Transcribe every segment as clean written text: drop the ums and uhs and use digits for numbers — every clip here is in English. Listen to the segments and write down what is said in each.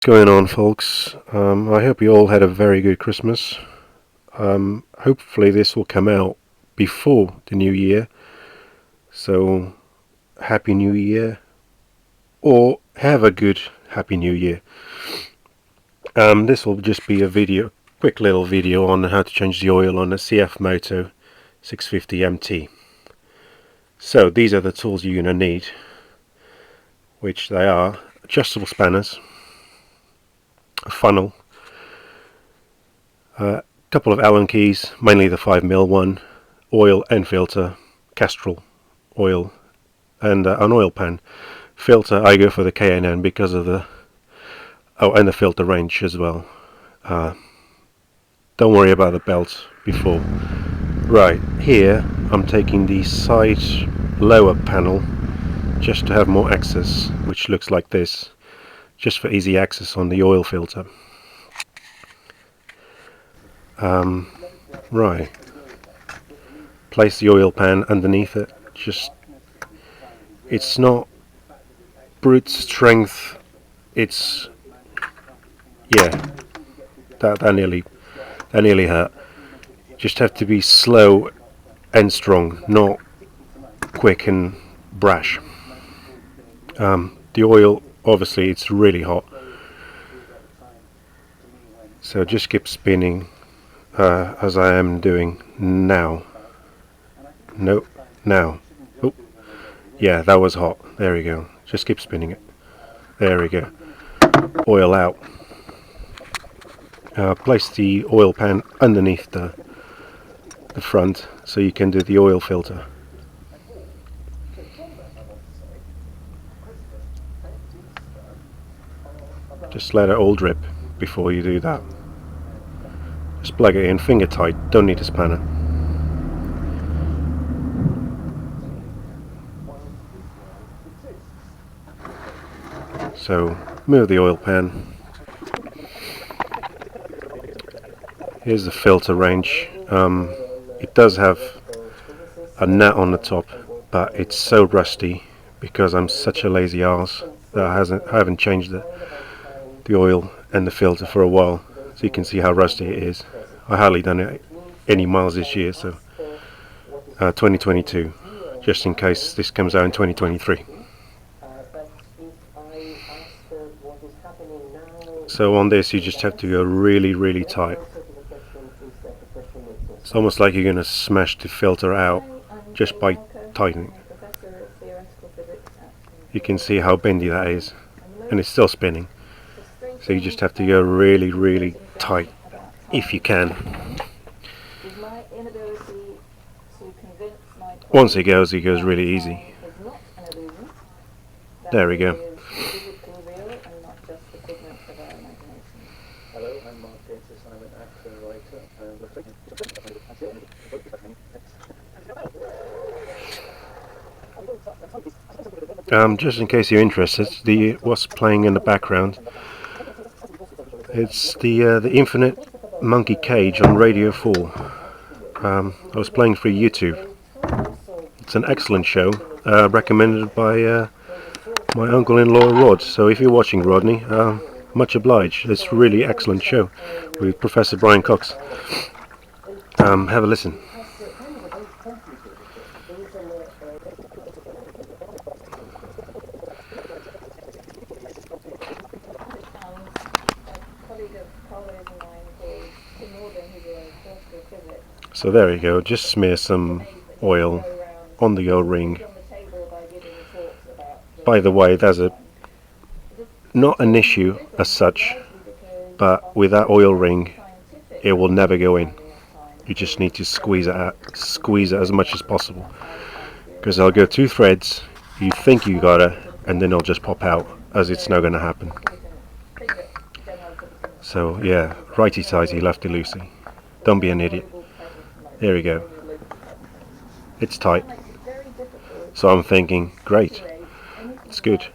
Going on, folks? I hope you all had a very good Christmas. Hopefully this will come out before the new year, so happy new year, or have a good happy new year. This will just be a quick little video on how to change the oil on a CFMOTO 650 MT. So these are the tools you're going to need, which they are adjustable spanners, a funnel, a couple of Allen keys, mainly the 5mm one, oil and filter, Castrol oil, and an oil pan. Filter, I go for the K&N because of the and the filter range as well. Don't worry about the belt before. Right, here I'm taking the side lower panel just to have more access, which looks like this, just for easy access on the oil filter. Right, place the oil pan underneath it. It's not brute strength, it's, yeah, that nearly hurt. Just have to be slow and strong, not quick and brash. The oil, obviously, it's really hot, so just keep spinning as I am doing now. Nope, now. Oh, yeah, that was hot. There we go. Just keep spinning it. There we go. Oil out. Place the oil pan underneath the front so you can do the oil filter. Just let it all drip before you do that. Just plug it in, finger tight, don't need a spanner. So move the oil pan. Here's the filter range. It does have a nut on the top, but it's so rusty because I'm such a lazy arse that I haven't changed the oil and the filter for a while, so you can see how rusty it is. I hardly done it any miles this year, so 2022, just in case this comes out in 2023. So on this you just have to go really tight. It's almost like you're going to smash the filter out just by tightening. You can see how bendy that is, and it's still spinning. So you just have to go really tight if you can. Once it goes really easy. There we go. Just in case you're interested, what's playing in the background, it's the Infinite Monkey Cage on Radio 4. I was playing through YouTube. It's an excellent show, recommended by my uncle-in-law Rod. So if you're watching, Rodney, much obliged. It's a really excellent show with Professor Brian Cox. Have a listen. So there you go, just smear some oil on the O-ring. By the way, there's not an issue as such, but with that oil ring it will never go in. You just need to squeeze it as much as possible, because I'll go 2 threads, you think you got it, and then it'll just pop out, as it's not going to happen. So yeah, righty-tighty, lefty-loosey. Don't be an idiot. There we go. It's tight. So I'm thinking, great, it's good.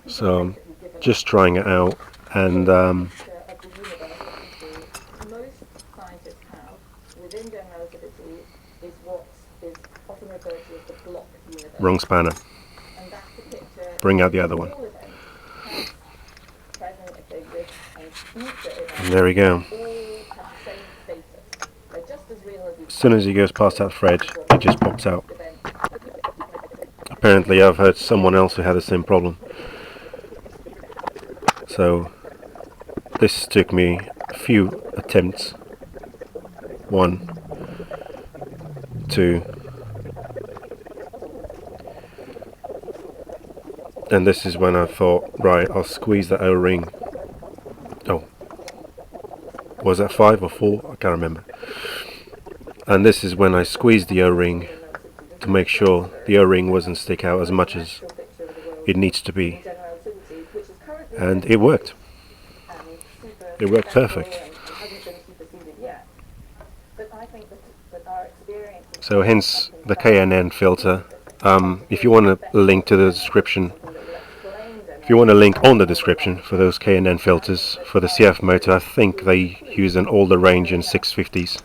So I'm just trying it out, and wrong spanner. bring out the other one. And there we go. As soon as he goes past that thread, it just pops out. Apparently I've heard someone else who had the same problem. So this took me a few attempts. 1, 2, and this is when I thought, right, I'll squeeze the O-ring. Oh, was that 5 or 4? I can't remember. And this is when I squeezed the O-ring to make sure the O-ring wasn't stick out as much as it needs to be. And it worked. It worked perfect. So hence the KNN filter. If you want a link to the description, if you want a link on the description for those KNN filters for the CFMOTO, I think they use an older range in 650s.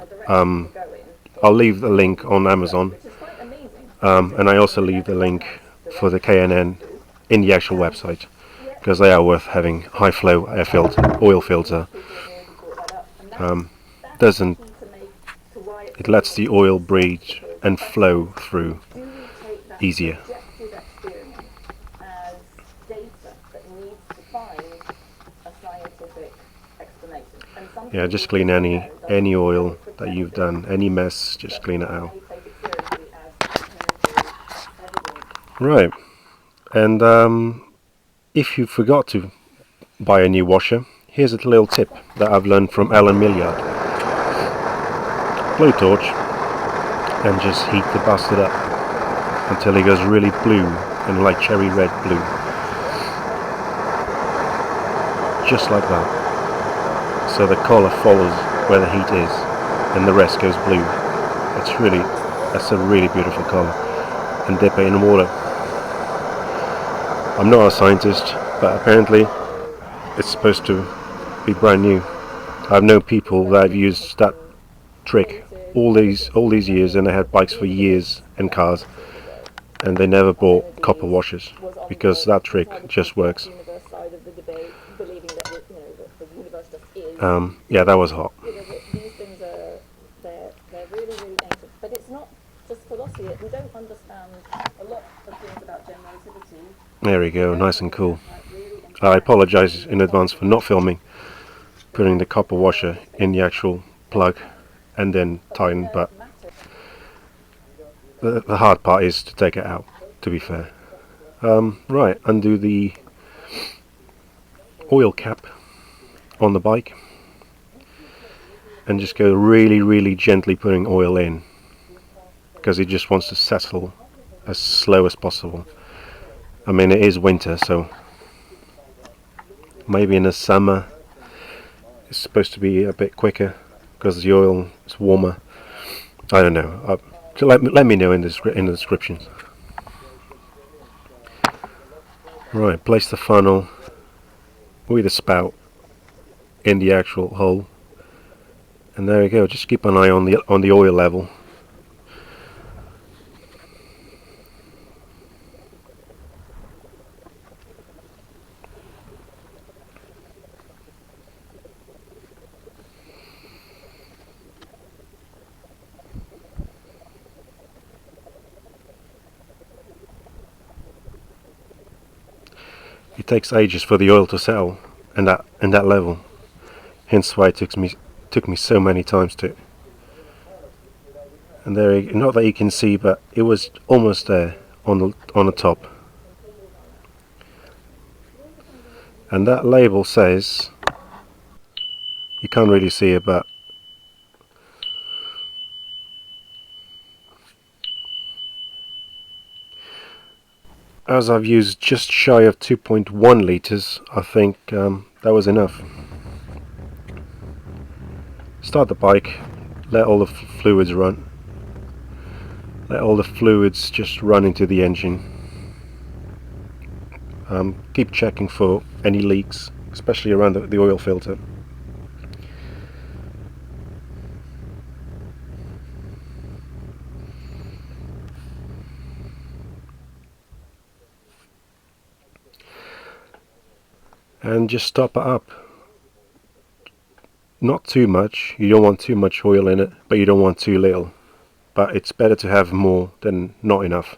I'll leave the link on Amazon, and I also leave the link for the KNN in the actual website, because they are worth having. High flow air filter, oil filter. It lets the oil breathe and flow through easier. Yeah, just clean any oil that you've done, any mess, just clean it out. Right, and if you forgot to buy a new washer, here's a little tip that I've learned from Alan Milliard. Blowtorch and just heat the bastard up until it goes really blue and like cherry red blue. Just like that. So the colour follows where the heat is and the rest goes blue. That's a really beautiful colour. And dip it in water. I'm not a scientist, but apparently it's supposed to be brand new. I've known people that have used that trick all these years, and they had bikes for years and cars, and they never bought copper washers because that trick just works. Yeah, that was hot. These things are they're really ancient, but it's not just philosophy. We don't understand a lot of things about general relativity. There we go, nice and cool. I apologise in advance for not filming, putting the copper washer in the actual plug and then tighten, but the hard part is to take it out, to be fair. Right, undo the oil cap on the bike and just go really gently putting oil in, because it just wants to settle as slow as possible. I mean, it is winter, so maybe in the summer it's supposed to be a bit quicker because the oil is warmer. I don't know. Let me know in the descriptions. Right, place the funnel with the spout in the actual hole, and there you go. Just keep an eye on the oil level. It takes ages for the oil to settle and that level. Hence why it took me so many times to. And there, not that you can see, but it was almost there on the top. And that label says, you can't really see it, but as I've used just shy of 2.1 litres, I think that was enough. Start the bike, let all the fluids run. Let all the fluids just run into the engine. Keep checking for any leaks, especially around the oil filter. and just top it up. Not too much, you don't want too much oil in it, but you don't want too little. But it's better to have more than not enough.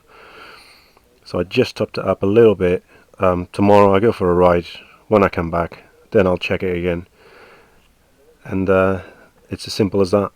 So I just topped it up a little bit. Tomorrow I go for a ride. When I come back, then I'll check it again. And it's as simple as that.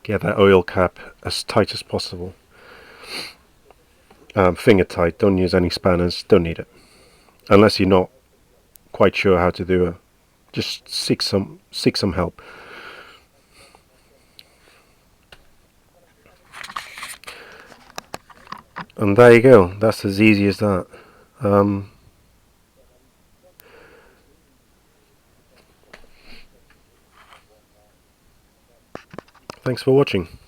Get that oil cap as tight as possible. Finger tight, don't use any spanners, don't need it. Unless you're not quite sure how to do it. Just seek some help. And there you go, that's as easy as that. Thanks for watching.